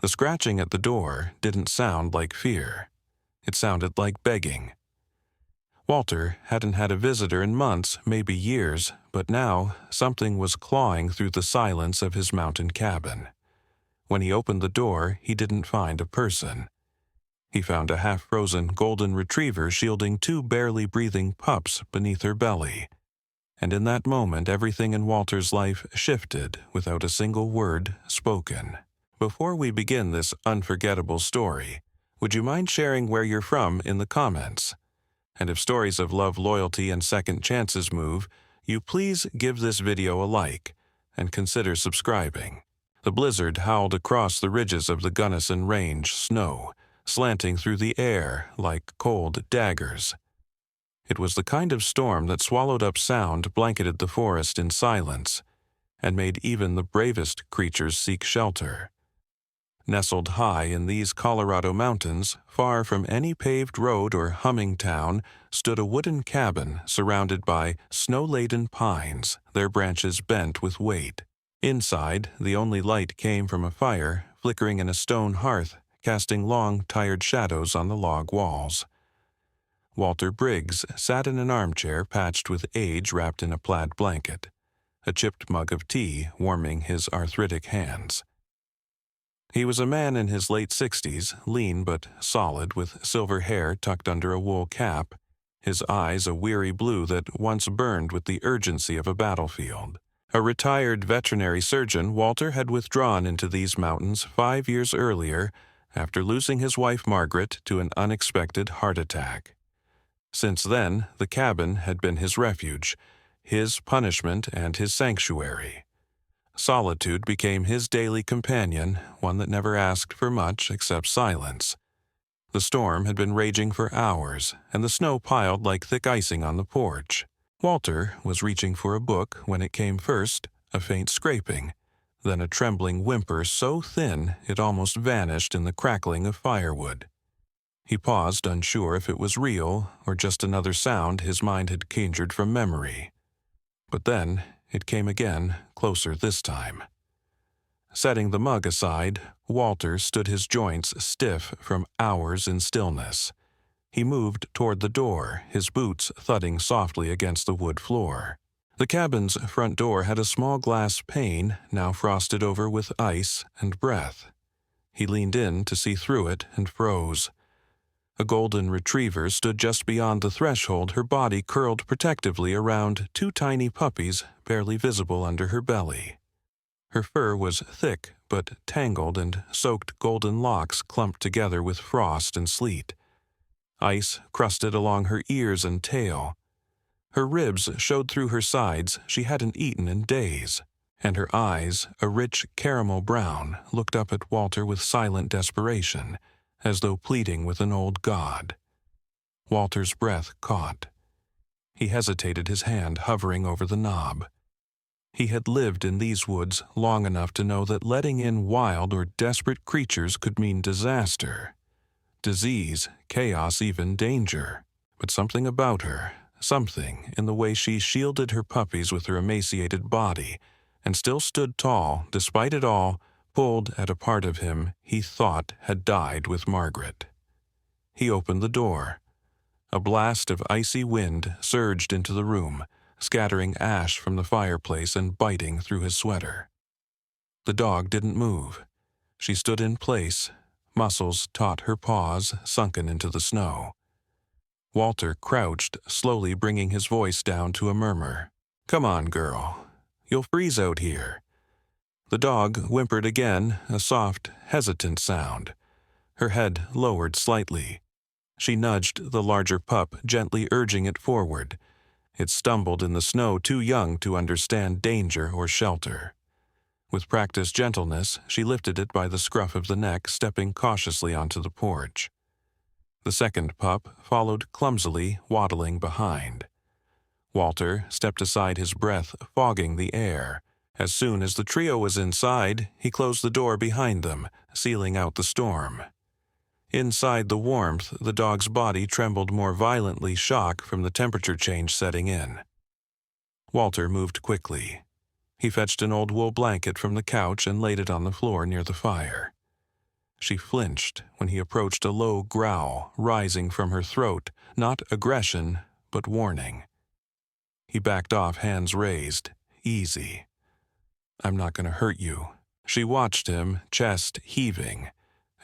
The scratching at the door didn't sound like fear. It sounded like begging. Walter hadn't had a visitor in months, maybe years, but now something was clawing through the silence of his mountain cabin. When he opened the door, he didn't find a person. He found a half-frozen golden retriever shielding two barely breathing pups beneath her belly. And in that moment, everything in Walter's life shifted without a single word spoken. Before we begin this unforgettable story, would you mind sharing where you're from in the comments? And if stories of love, loyalty, and second chances move, you please give this video a like and consider subscribing. The blizzard howled across the ridges of the Gunnison Range, snow slanting through the air like cold daggers. It was the kind of storm that swallowed up sound, blanketed the forest in silence, and made even the bravest creatures seek shelter. Nestled high in these Colorado mountains, far from any paved road or humming town, stood a wooden cabin surrounded by snow-laden pines, their branches bent with weight. Inside, the only light came from a fire flickering in a stone hearth, casting long, tired shadows on the log walls. Walter Briggs sat in an armchair patched with age wrapped in a plaid blanket, a chipped mug of tea warming his arthritic hands. He was a man in his late 60s, lean but solid, with silver hair tucked under a wool cap, his eyes a weary blue that once burned with the urgency of a battlefield. A retired veterinary surgeon, Walter had withdrawn into these mountains 5 years earlier after losing his wife Margaret to an unexpected heart attack. Since then, the cabin had been his refuge, his punishment and his sanctuary. Solitude became his daily companion, one that never asked for much except silence. The storm had been raging for hours, and the snow piled like thick icing on the porch. Walter was reaching for a book when it came first, a faint scraping, then a trembling whimper so thin it almost vanished in the crackling of firewood. He paused, unsure if it was real or just another sound his mind had conjured from memory. But then it came again, closer this time. Setting the mug aside, Walter stood his joints stiff from hours in stillness. He moved toward the door, his boots thudding softly against the wood floor. The cabin's front door had a small glass pane, now frosted over with ice and breath. He leaned in to see through it and froze. A golden retriever stood just beyond the threshold, her body curled protectively around two tiny puppies barely visible under her belly. Her fur was thick but tangled, and soaked golden locks clumped together with frost and sleet. Ice crusted along her ears and tail. Her ribs showed through her sides she hadn't eaten in days, and her eyes, a rich caramel brown, looked up at Walter with silent desperation, as though pleading with an old god. Walter's breath caught. He hesitated, his hand hovering over the knob. He had lived in these woods long enough to know that letting in wild or desperate creatures could mean disaster. Disease, chaos, even danger. But something about her, something in the way she shielded her puppies with her emaciated body, and still stood tall, despite it all, pulled at a part of him he thought had died with Margaret. He opened the door. A blast of icy wind surged into the room, scattering ash from the fireplace and biting through his sweater. The dog didn't move. She stood in place, muscles taut, her paws sunken into the snow. Walter crouched, slowly bringing his voice down to a murmur. "Come on, girl. You'll freeze out here." The dog whimpered again, a soft, hesitant sound. Her head lowered slightly. She nudged the larger pup, gently urging it forward. It stumbled in the snow, too young to understand danger or shelter. With practiced gentleness, she lifted it by the scruff of the neck, stepping cautiously onto the porch. The second pup followed clumsily, waddling behind. Walter stepped aside, his breath fogging the air. As soon as the trio was inside, he closed the door behind them, sealing out the storm. Inside the warmth, the dog's body trembled more violently, shock from the temperature change setting in. Walter moved quickly. He fetched an old wool blanket from the couch and laid it on the floor near the fire. She flinched when he approached a low growl rising from her throat, not aggression, but warning. He backed off, hands raised. Easy. I'm not going to hurt you. She watched him, chest heaving,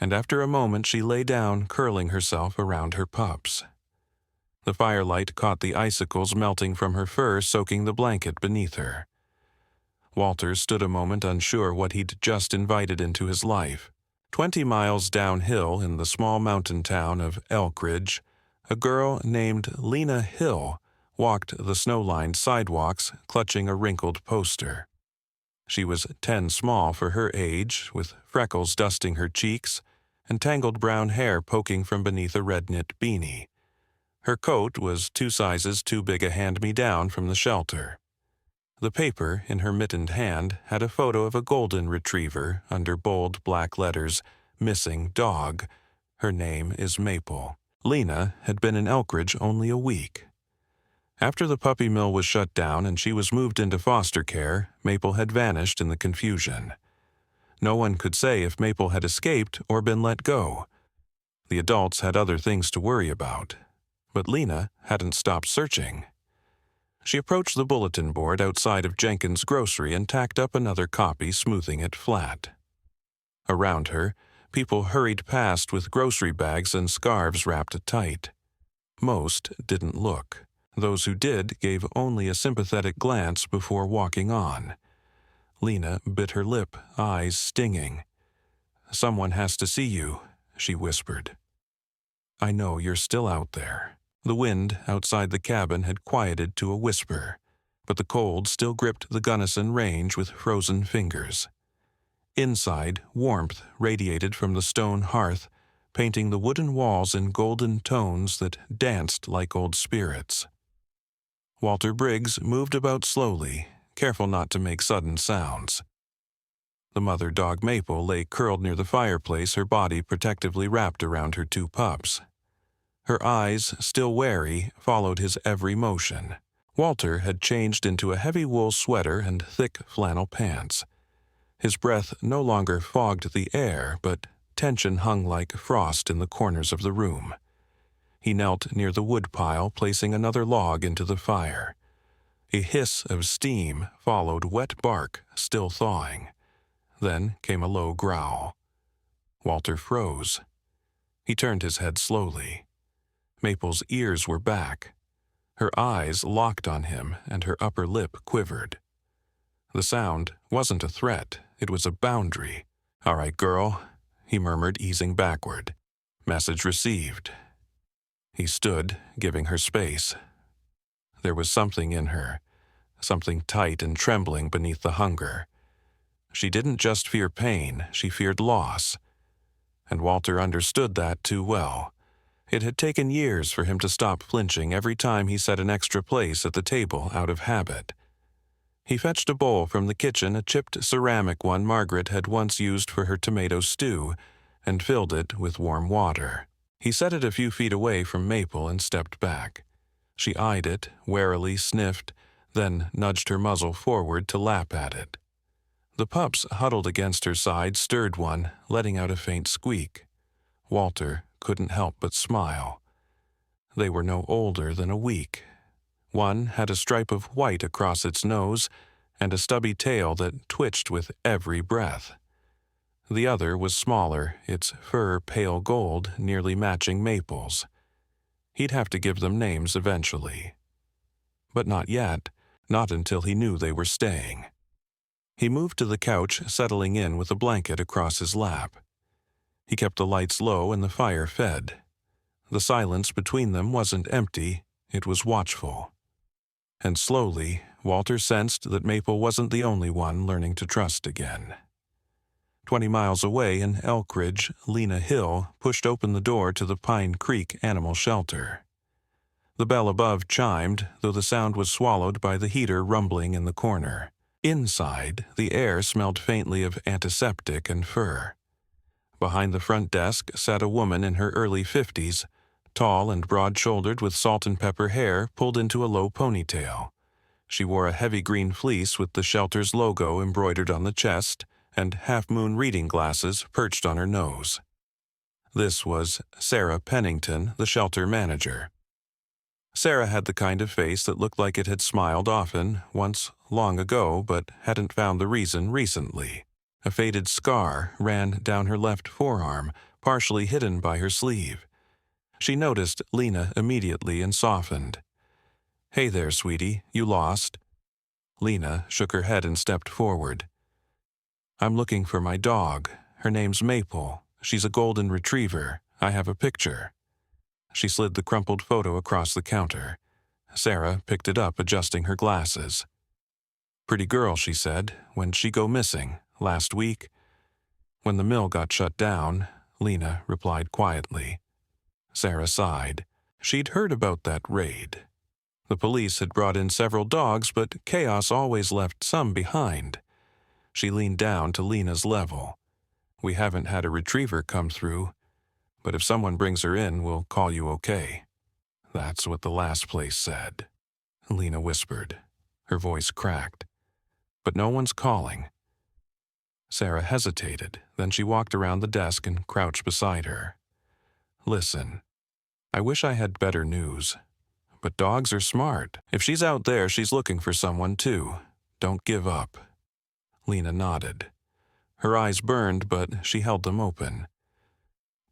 and after a moment she lay down, curling herself around her pups. The firelight caught the icicles melting from her fur, soaking the blanket beneath her. Walter stood a moment, unsure what he'd just invited into his life. 20 miles downhill in the small mountain town of Elkridge, a girl named Lena Hill walked the snow-lined sidewalks, clutching a wrinkled poster. She was 10 small for her age, with freckles dusting her cheeks and tangled brown hair poking from beneath a red-knit beanie. Her coat was 2 sizes too big a hand-me-down from the shelter. The paper in her mittened hand had a photo of a golden retriever under bold black letters, "Missing dog. Her name is Maple." Lena had been in Elkridge only a week. After the puppy mill was shut down and she was moved into foster care, Maple had vanished in the confusion. No one could say if Maple had escaped or been let go. The adults had other things to worry about. But Lena hadn't stopped searching. She approached the bulletin board outside of Jenkins' grocery and tacked up another copy, smoothing it flat. Around her, people hurried past with grocery bags and scarves wrapped tight. Most didn't look. Those who did gave only a sympathetic glance before walking on. Lena bit her lip, eyes stinging. "Someone has to see you," she whispered. "I know you're still out there." The wind outside the cabin had quieted to a whisper, but the cold still gripped the Gunnison Range with frozen fingers. Inside, warmth radiated from the stone hearth, painting the wooden walls in golden tones that danced like old spirits. Walter Briggs moved about slowly, careful not to make sudden sounds. The mother dog Maple lay curled near the fireplace, her body protectively wrapped around her 2 pups. Her eyes, still wary, followed his every motion. Walter had changed into a heavy wool sweater and thick flannel pants. His breath no longer fogged the air, but tension hung like frost in the corners of the room. He knelt near the wood pile, placing another log into the fire. A hiss of steam followed wet bark, still thawing. Then came a low growl. Walter froze. He turned his head slowly. Maple's ears were back. Her eyes locked on him, and her upper lip quivered. The sound wasn't a threat, it was a boundary. "All right, girl," he murmured, easing backward. "Message received." He stood, giving her space. There was something in her, something tight and trembling beneath the hunger. She didn't just fear pain, she feared loss. And Walter understood that too well. It had taken years for him to stop flinching every time he set an extra place at the table out of habit. He fetched a bowl from the kitchen, a chipped ceramic one Margaret had once used for her tomato stew, and filled it with warm water. He set it a few feet away from Maple and stepped back. She eyed it, warily sniffed, then nudged her muzzle forward to lap at it. The pups huddled against her side stirred one, letting out a faint squeak. Walter couldn't help but smile. They were no older than a week. One had a stripe of white across its nose and a stubby tail that twitched with every breath. The other was smaller, its fur pale gold, nearly matching Maple's. He'd have to give them names eventually. But not yet, not until he knew they were staying. He moved to the couch, settling in with a blanket across his lap. He kept the lights low and the fire fed. The silence between them wasn't empty, it was watchful. And slowly, Walter sensed that Maple wasn't the only one learning to trust again. 20 miles away in Elkridge, Lena Hill pushed open the door to the Pine Creek Animal Shelter. The bell above chimed, though the sound was swallowed by the heater rumbling in the corner. Inside, the air smelled faintly of antiseptic and fur. Behind the front desk sat a woman in her early 50s, tall and broad-shouldered with salt and pepper hair pulled into a low ponytail. She wore a heavy green fleece with the shelter's logo embroidered on the chest and half-moon reading glasses perched on her nose. This was Sarah Pennington, the shelter manager. Sarah had the kind of face that looked like it had smiled often, once long ago, but hadn't found the reason recently. A faded scar ran down her left forearm, partially hidden by her sleeve. She noticed Lena immediately and softened. "Hey there, sweetie, you lost?" Lena shook her head and stepped forward. "I'm looking for my dog. Her name's Maple. She's a golden retriever. I have a picture." She slid the crumpled photo across the counter. Sarah picked it up, adjusting her glasses. "Pretty girl," she said. "When'd she go missing? Last week?" "When the mill got shut down," Lena replied quietly. Sarah sighed. She'd heard about that raid. The police had brought in several dogs, but chaos always left some behind. She leaned down to Lena's level. "We haven't had a retriever come through, but if someone brings her in, we'll call you okay." "That's what the last place said," Lena whispered. Her voice cracked. "But no one's calling." Sarah hesitated, then she walked around the desk and crouched beside her. "Listen, I wish I had better news. But dogs are smart. If she's out there, she's looking for someone too. Don't give up." Lena nodded. Her eyes burned, but she held them open.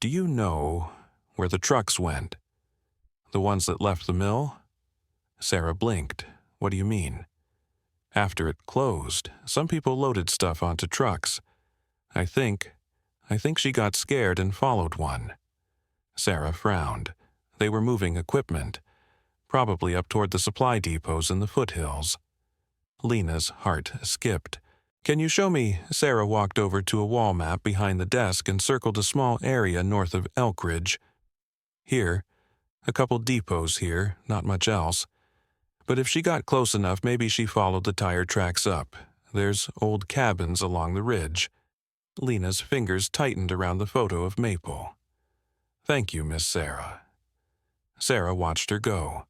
"Do you know where the trucks went? The ones that left the mill?" Sarah blinked. "What do you mean?" "After it closed, some people loaded stuff onto trucks. I think she got scared and followed one." Sarah frowned. They were moving equipment, probably up toward the supply depots in the foothills. Lena's heart skipped. "Can you show me?" Sarah walked over to a wall map behind the desk and circled a small area north of Elkridge. "Here. A couple depots here, not much else. But if she got close enough, maybe she followed the tire tracks up. There's old cabins along the ridge." Lena's fingers tightened around the photo of Maple. "Thank you, Miss Sarah." Sarah watched her go.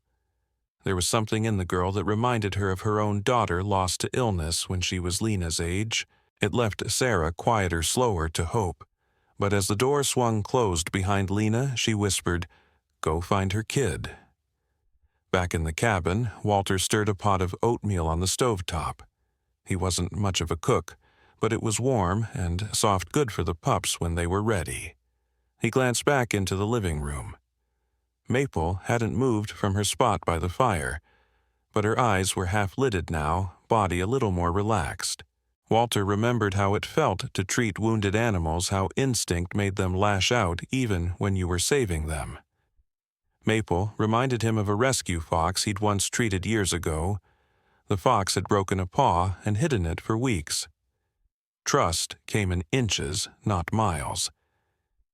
There was something in the girl that reminded her of her own daughter lost to illness when she was Lena's age. It left Sarah quieter, slower to hope. But as the door swung closed behind Lena, she whispered, "Go find her kid." Back in the cabin, Walter stirred a pot of oatmeal on the stovetop. He wasn't much of a cook, but it was warm and soft good for the pups when they were ready. He glanced back into the living room. Maple hadn't moved from her spot by the fire, but her eyes were half-lidded now, body a little more relaxed. Walter remembered how it felt to treat wounded animals, how instinct made them lash out even when you were saving them. Maple reminded him of a rescue fox he'd once treated years ago. The fox had broken a paw and hidden it for weeks. Trust came in inches, not miles.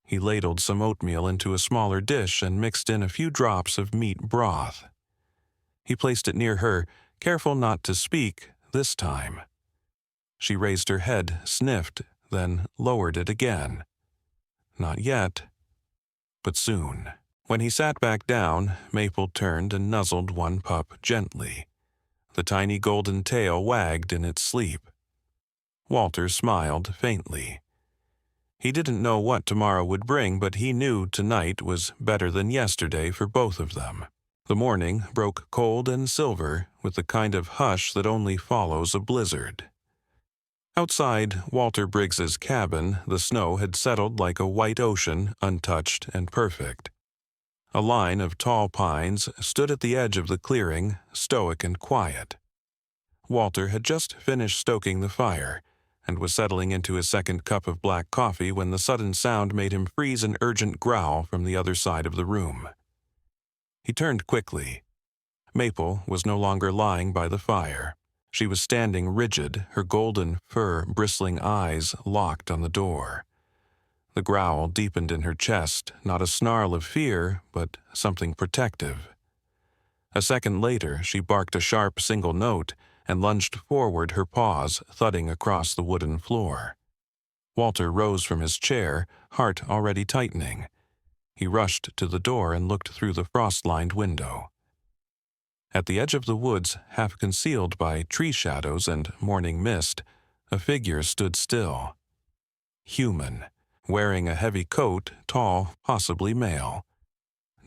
He ladled some oatmeal into a smaller dish and mixed in a few drops of meat broth. He placed it near her, careful not to speak this time. She raised her head, sniffed, then lowered it again. Not yet, but soon. When he sat back down, Maple turned and nuzzled one pup gently. The tiny golden tail wagged in its sleep. Walter smiled faintly. He didn't know what tomorrow would bring, but he knew tonight was better than yesterday for both of them. The morning broke cold and silver, with the kind of hush that only follows a blizzard. Outside Walter Briggs's cabin, the snow had settled like a white ocean, untouched and perfect. A line of tall pines stood at the edge of the clearing, stoic and quiet. Walter had just finished stoking the fire and was settling into his second cup of black coffee when the sudden sound made him freeze an urgent growl from the other side of the room. He turned quickly. Maple was no longer lying by the fire. She was standing rigid, her golden fur bristling eyes locked on the door. The growl deepened in her chest, not a snarl of fear, but something protective. A second later, she barked a sharp single note and lunged forward, her paws thudding across the wooden floor. Walter rose from his chair, heart already tightening. He rushed to the door and looked through the frost-lined window. At the edge of the woods, half concealed by tree shadows and morning mist, a figure stood still. Human, wearing a heavy coat, tall, possibly male.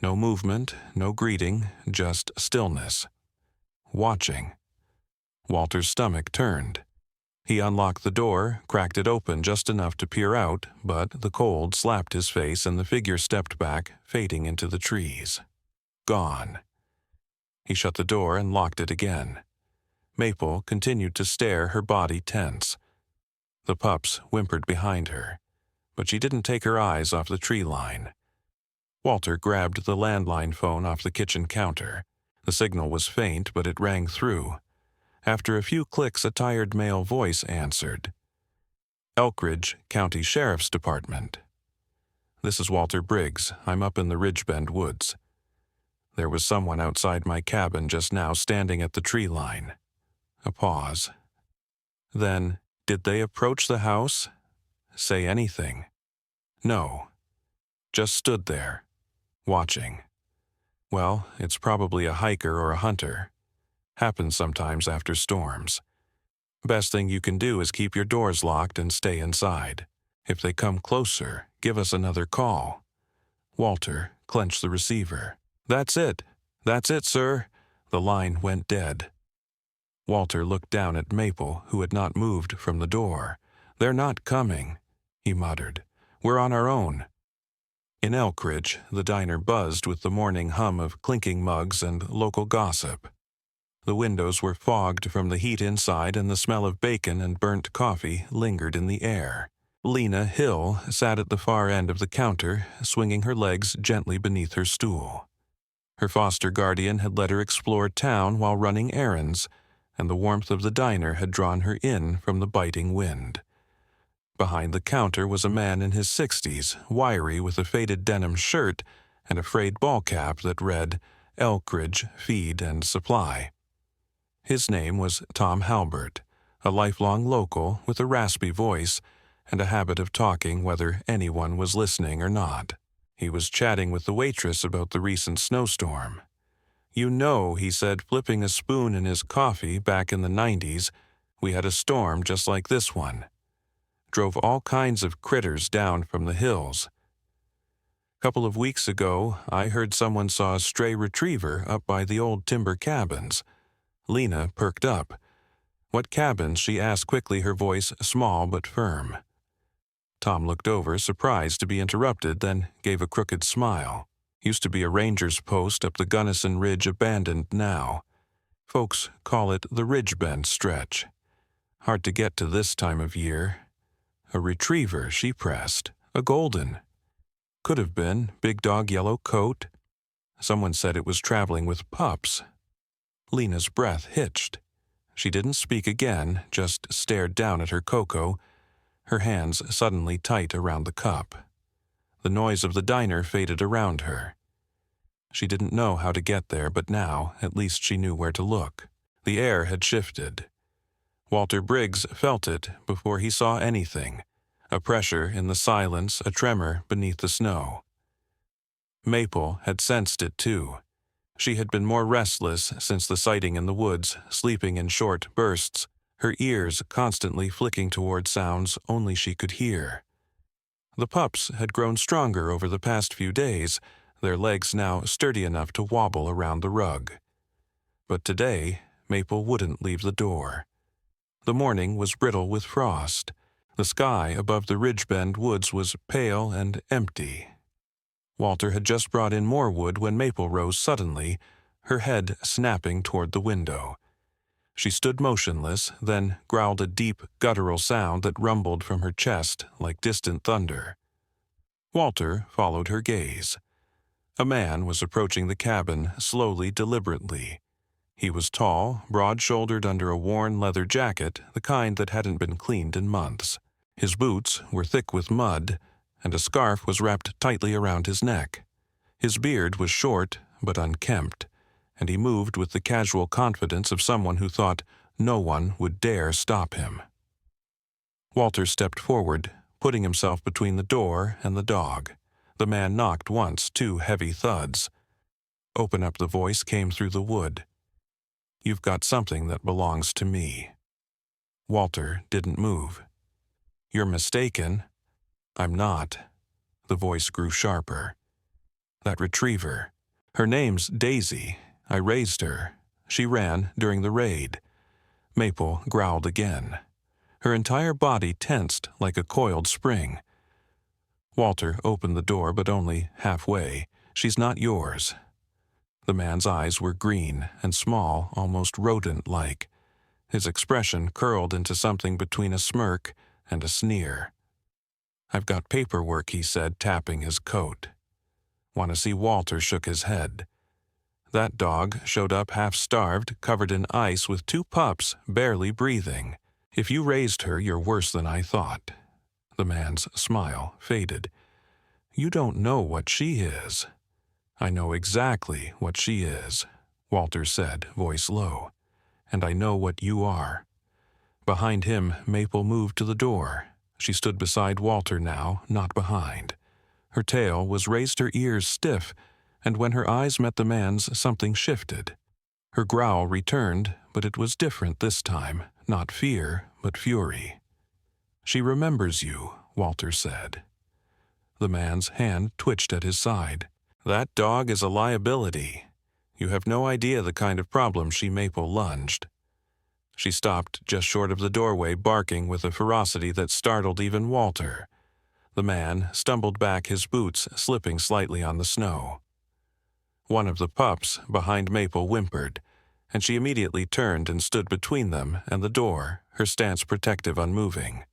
No movement, no greeting, just stillness. Watching. Walter's stomach turned. He unlocked the door, cracked it open just enough to peer out, but the cold slapped his face and the figure stepped back, fading into the trees. Gone. He shut the door and locked it again. Maple continued to stare, her body tense. The pups whimpered behind her, but she didn't take her eyes off the tree line. Walter grabbed the landline phone off the kitchen counter. The signal was faint, but it rang through. After a few clicks, a tired male voice answered. Elkridge County Sheriff's Department. This is Walter Briggs. I'm up in the Ridgebend woods. There was someone outside my cabin just now standing at the tree line. A pause. Then, did they approach the house? Say anything? No. Just stood there, watching. Well, it's probably a hiker or a hunter. Happens sometimes after storms. Best thing you can do is keep your doors locked and stay inside. If they come closer, give us another call. Walter clenched the receiver. That's it, sir. The line went dead. Walter looked down at Maple, who had not moved from the door. They're not coming, he muttered. We're on our own. In Elkridge, the diner buzzed with the morning hum of clinking mugs and local gossip. The windows were fogged from the heat inside, and the smell of bacon and burnt coffee lingered in the air. Lena Hill sat at the far end of the counter, swinging her legs gently beneath her stool. Her foster guardian had let her explore town while running errands, and the warmth of the diner had drawn her in from the biting wind. Behind the counter was a man in his 60s, wiry with a faded denim shirt and a frayed ball cap that read, Elkridge Feed and Supply. His name was Tom Halbert, a lifelong local with a raspy voice and a habit of talking whether anyone was listening or not. He was chatting with the waitress about the recent snowstorm. You know, he said, flipping a spoon in his coffee back in the 90s, we had a storm just like this one. Drove all kinds of critters down from the hills. Couple of weeks ago, I heard someone saw a stray retriever up by the old timber cabins. Lena perked up. What cabins? She asked quickly, her voice small but firm. Tom looked over, surprised to be interrupted, then gave a crooked smile. Used to be a ranger's post up the Gunnison Ridge, abandoned now. Folks call it the Ridgebend stretch. Hard to get to this time of year. A retriever, she pressed. A golden. Could have been. Big dog, yellow coat. Someone said it was traveling with Pups. Lena's breath hitched. She didn't speak again, just stared down at her cocoa, her hands suddenly tight around the cup. The noise of the diner faded around her. She didn't know how to get there, but now at least she knew where to look. The air had shifted. Walter Briggs felt it before he saw anything, a pressure in the silence, a tremor beneath the snow. Maple had sensed it too. She had been more restless since the sighting in the woods, sleeping in short bursts, her ears constantly flicking toward sounds only she could hear. The pups had grown stronger over the past few days, their legs now sturdy enough to wobble around the rug. But today, Maple wouldn't leave the door. The morning was brittle with frost. The sky above the Ridgebend woods was pale and empty. Walter had just brought in more wood when Maple rose suddenly, her head snapping toward the window. She stood motionless, then growled a deep, guttural sound that rumbled from her chest like distant thunder. Walter followed her gaze. A man was approaching the cabin, slowly, deliberately. He was tall, broad-shouldered under a worn leather jacket, the kind that hadn't been cleaned in months. His boots were thick with mud, and a scarf was wrapped tightly around his neck. His beard was short but unkempt, and he moved with the casual confidence of someone who thought no one would dare stop him. Walter stepped forward, putting himself between the door and the dog. The man knocked once, 2 heavy thuds. Open up, the voice came through the wood. You've got something that belongs to me. Walter didn't move. You're mistaken. I'm not. The voice grew sharper. That retriever. Her name's Daisy. I raised her. She ran during the raid. Maple growled again. Her entire body tensed like a coiled spring. Walter opened the door, but only halfway. She's not yours. The man's eyes were green and small, almost rodent-like. His expression curled into something between a smirk and a sneer. I've got paperwork, he said, tapping his coat. Want to see? Walter shook his head. That dog showed up half-starved, covered in ice, with 2 pups, barely breathing. If you raised her, you're worse than I thought. The man's smile faded. You don't know what she is. I know exactly what she is, Walter said, voice low. And I know what you are. Behind him, Maple moved to the door. She stood beside Walter now, not behind. Her tail was raised, her ears stiff, and when her eyes met the man's, something shifted. Her growl returned, but it was different this time, not fear, but fury. She remembers you, Walter said. The man's hand twitched at his side. That dog is a liability. You have no idea the kind of problem she. Maple lunged. She stopped just short of the doorway, barking with a ferocity that startled even Walter. The man stumbled back, his boots slipping slightly on the snow. One of the pups behind Maple whimpered, and she immediately turned and stood between them and the door, her stance protective, unmoving.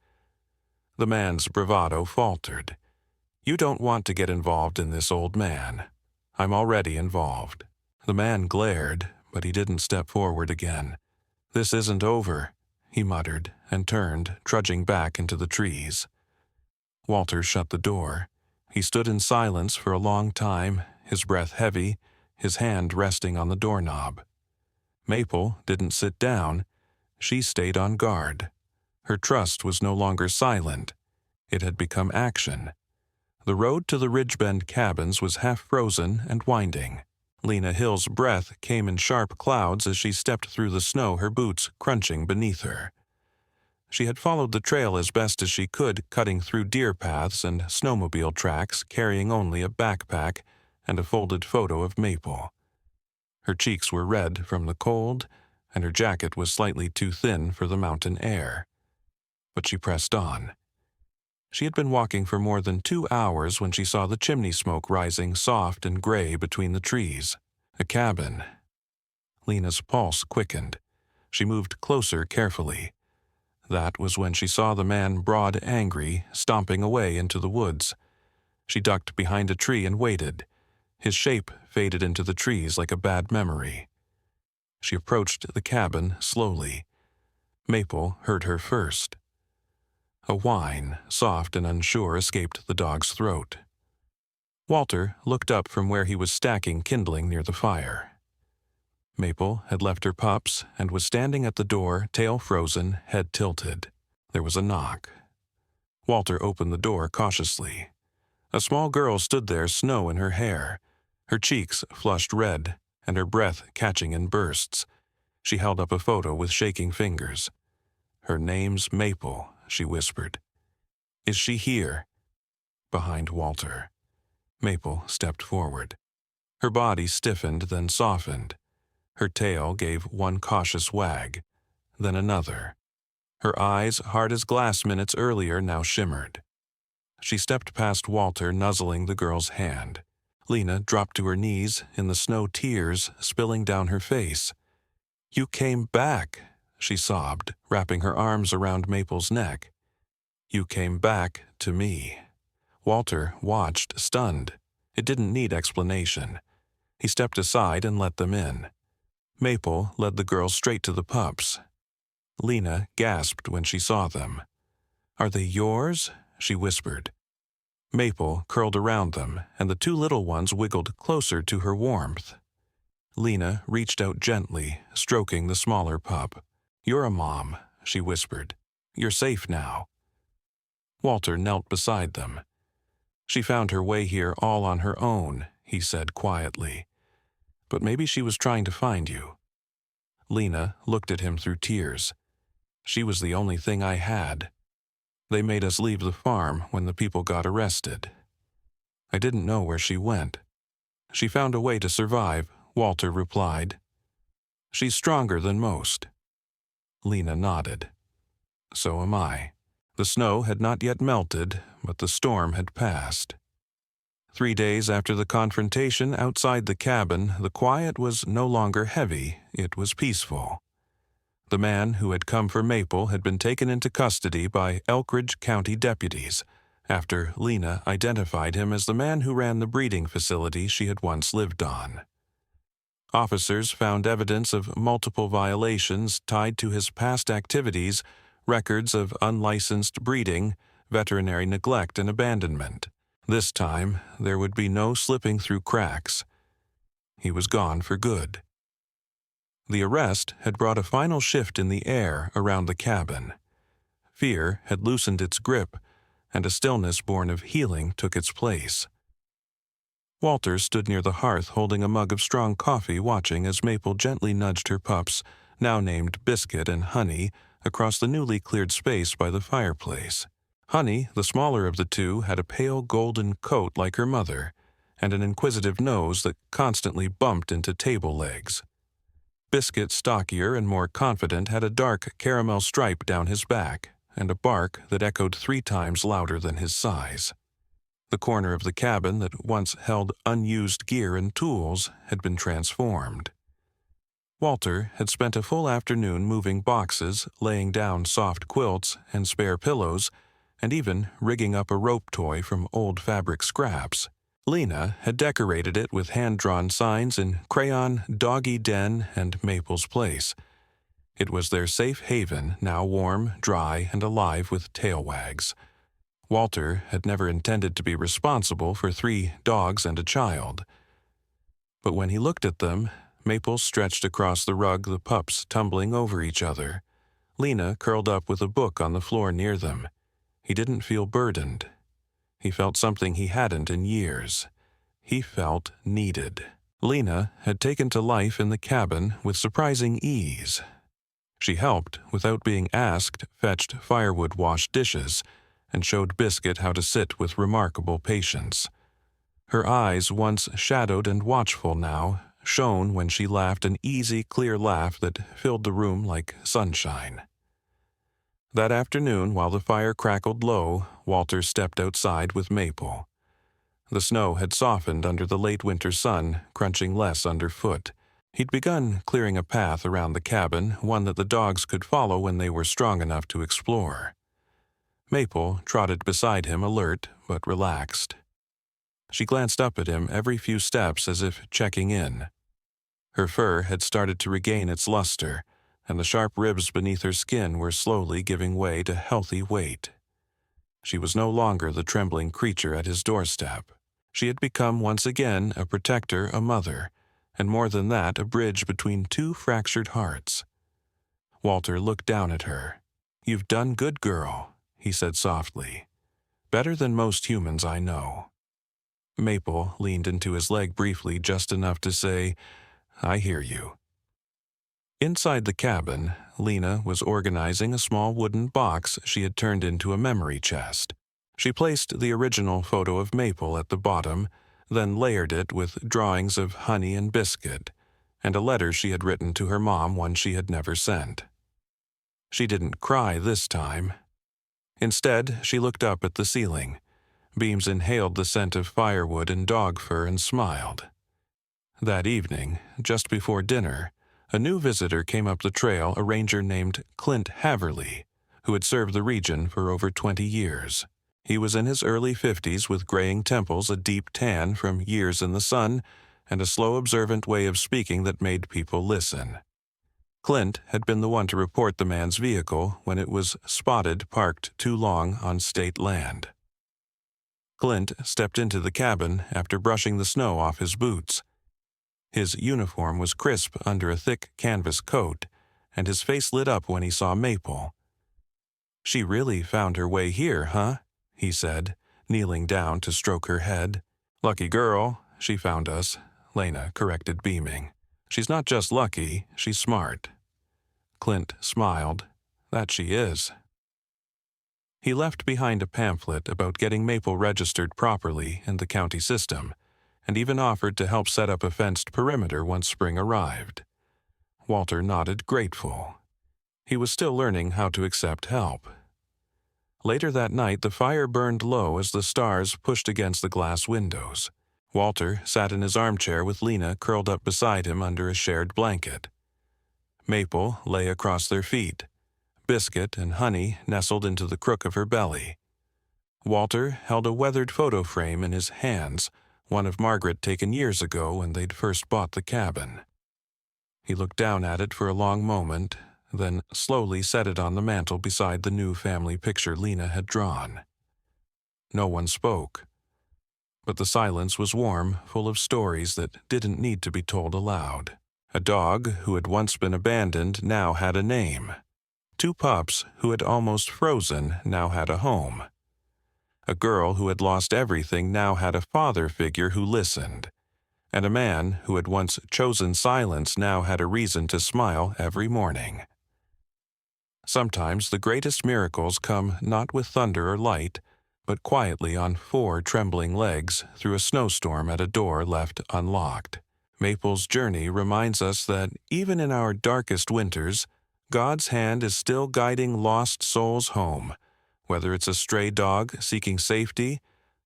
The man's bravado faltered. You don't want to get involved in this, old man. I'm already involved. The man glared, but he didn't step forward again. This isn't over, he muttered, and turned, trudging back into the trees. Walter shut the door. He stood in silence for a long time, his breath heavy, his hand resting on the doorknob. Maple didn't sit down. She stayed on guard. Her trust was no longer silent. It had become action. The road to the Ridgebend cabins was half-frozen and winding. Lena Hill's breath came in sharp clouds as she stepped through the snow, her boots crunching beneath her. She had followed the trail as best as she could, cutting through deer paths and snowmobile tracks, carrying only a backpack and a folded photo of Maple. Her cheeks were red from the cold, and her jacket was slightly too thin for the mountain air. But she pressed on. She had been walking for more than 2 hours when she saw the chimney smoke rising soft and gray between the trees. A cabin. Lena's pulse quickened. She moved closer carefully. That was when she saw the man, broad, angry, stomping away into the woods. She ducked behind a tree and waited. His shape faded into the trees like a bad memory. She approached the cabin slowly. Maple heard her first. A whine, soft and unsure, escaped the dog's throat. Walter looked up from where he was stacking kindling near the fire. Maple had left her pups and was standing at the door, tail frozen, head tilted. There was a knock. Walter opened the door cautiously. A small girl stood there, snow in her hair, her cheeks flushed red, and her breath catching in bursts. She held up a photo with shaking fingers. Her name's Maple, she whispered. Is she here? Behind Walter. Maple stepped forward. Her body stiffened, then softened. Her tail gave one cautious wag, then another. Her eyes, hard as glass minutes earlier, now shimmered. She stepped past Walter, nuzzling the girl's hand. Lena dropped to her knees in the snow, tears spilling down her face. You came back, she sobbed, wrapping her arms around Maple's neck. You came back to me. Walter watched, stunned. It didn't need explanation. He stepped aside and let them in. Maple led the girls straight to the pups. Lena gasped when she saw them. Are they yours? She whispered. Maple curled around them, and the 2 little ones wiggled closer to her warmth. Lena reached out gently, stroking the smaller pup. You're a mom, she whispered. You're safe now. Walter knelt beside them. She found her way here all on her own, he said quietly. But maybe she was trying to find you. Lena looked at him through tears. She was the only thing I had. They made us leave the farm when the people got arrested. I didn't know where she went. She found a way to survive, Walter replied. She's stronger than most. Lena nodded. So am I. The snow had not yet melted, but the storm had passed. 3 days after the confrontation outside the cabin, the quiet was no longer heavy, it was peaceful. The man who had come for Maple had been taken into custody by Elkridge County deputies, after Lena identified him as the man who ran the breeding facility she had once lived on. Officers found evidence of multiple violations tied to his past activities, records of unlicensed breeding, veterinary neglect, and abandonment. This time, there would be no slipping through cracks. He was gone for good. The arrest had brought a final shift in the air around the cabin. Fear had loosened its grip, and a stillness born of healing took its place. Walter stood near the hearth holding a mug of strong coffee, watching as Maple gently nudged her pups, now named Biscuit and Honey, across the newly cleared space by the fireplace. Honey, the smaller of the two, had a pale golden coat like her mother, and an inquisitive nose that constantly bumped into table legs. Biscuit, stockier and more confident, had a dark caramel stripe down his back, and a bark that echoed 3 times louder than his size. The corner of the cabin that once held unused gear and tools had been transformed. Walter had spent a full afternoon moving boxes, laying down soft quilts and spare pillows, and even rigging up a rope toy from old fabric scraps. Lena had decorated it with hand-drawn signs in crayon, Doggy Den, and Maple's Place. It was their safe haven, now warm, dry, and alive with tail wags. Walter had never intended to be responsible for 3 dogs and a child. But when he looked at them, Maple stretched across the rug, the pups tumbling over each other. Lena curled up with a book on the floor near them. He didn't feel burdened. He felt something he hadn't in years. He felt needed. Lena had taken to life in the cabin with surprising ease. She helped, without being asked, fetched firewood, washed dishes, and showed Biscuit how to sit with remarkable patience. Her eyes, once shadowed and watchful now, shone when she laughed an easy, clear laugh that filled the room like sunshine. That afternoon, while the fire crackled low, Walter stepped outside with Maple. The snow had softened under the late winter sun, crunching less underfoot. He'd begun clearing a path around the cabin, one that the dogs could follow when they were strong enough to explore. Maple trotted beside him, alert but relaxed. She glanced up at him every few steps as if checking in. Her fur had started to regain its luster, and the sharp ribs beneath her skin were slowly giving way to healthy weight. She was no longer the trembling creature at his doorstep. She had become once again a protector, a mother, and more than that, a bridge between 2 fractured hearts. Walter looked down at her. "You've done good, girl," he said softly. "Better than most humans I know." Maple leaned into his leg briefly, just enough to say, "I hear you." Inside the cabin, Lena was organizing a small wooden box she had turned into a memory chest. She placed the original photo of Maple at the bottom, then layered it with drawings of Honey and Biscuit, and a letter she had written to her mom, one she had never sent. She didn't cry this time. Instead, she looked up at the ceiling. Beams inhaled the scent of firewood and dog fur and smiled. That evening, just before dinner, a new visitor came up the trail, a ranger named Clint Haverly, who had served the region for over 20 years. He was in his early 50s with graying temples, a deep tan from years in the sun, and a slow, observant way of speaking that made people listen. Clint had been the one to report the man's vehicle when it was spotted parked too long on state land. Clint stepped into the cabin after brushing the snow off his boots. His uniform was crisp under a thick canvas coat, and his face lit up when he saw Maple. "She really found her way here, huh?" he said, kneeling down to stroke her head. "Lucky girl, she found us," Lena corrected, beaming. "She's not just lucky, she's smart." Clint smiled. "That she is." He left behind a pamphlet about getting Maple registered properly in the county system, and even offered to help set up a fenced perimeter once spring arrived. Walter nodded grateful. He was still learning how to accept help. Later that night, the fire burned low as the stars pushed against the glass windows. Walter sat in his armchair with Lena curled up beside him under a shared blanket. Maple lay across their feet. Biscuit and Honey nestled into the crook of her belly. Walter held a weathered photo frame in his hands, one of Margaret taken years ago when they'd first bought the cabin. He looked down at it for a long moment, then slowly set it on the mantel beside the new family picture Lena had drawn. No one spoke, but the silence was warm, full of stories that didn't need to be told aloud. A dog who had once been abandoned now had a name. 2 pups who had almost frozen now had a home. A girl who had lost everything now had a father figure who listened. And a man who had once chosen silence now had a reason to smile every morning. Sometimes the greatest miracles come not with thunder or light, but quietly on 4 trembling legs through a snowstorm at a door left unlocked. Maple's journey reminds us that even in our darkest winters, God's hand is still guiding lost souls home, whether it's a stray dog seeking safety,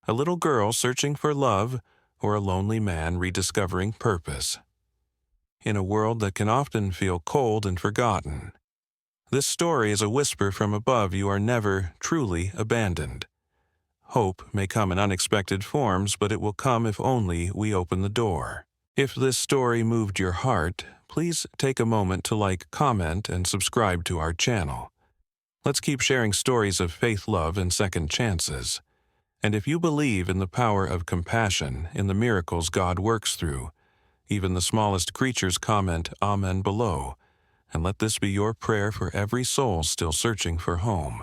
a little girl searching for love, or a lonely man rediscovering purpose. In a world that can often feel cold and forgotten, this story is a whisper from above. You are never truly abandoned. Hope may come in unexpected forms, but it will come if only we open the door. If this story moved your heart, please take a moment to like, comment, and subscribe to our channel. Let's keep sharing stories of faith, love, and second chances. And if you believe in the power of compassion, in the miracles God works through, even the smallest creatures comment Amen below, and let this be your prayer for every soul still searching for home.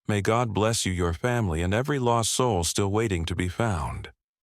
May God bless you, your family, and every lost soul still waiting to be found.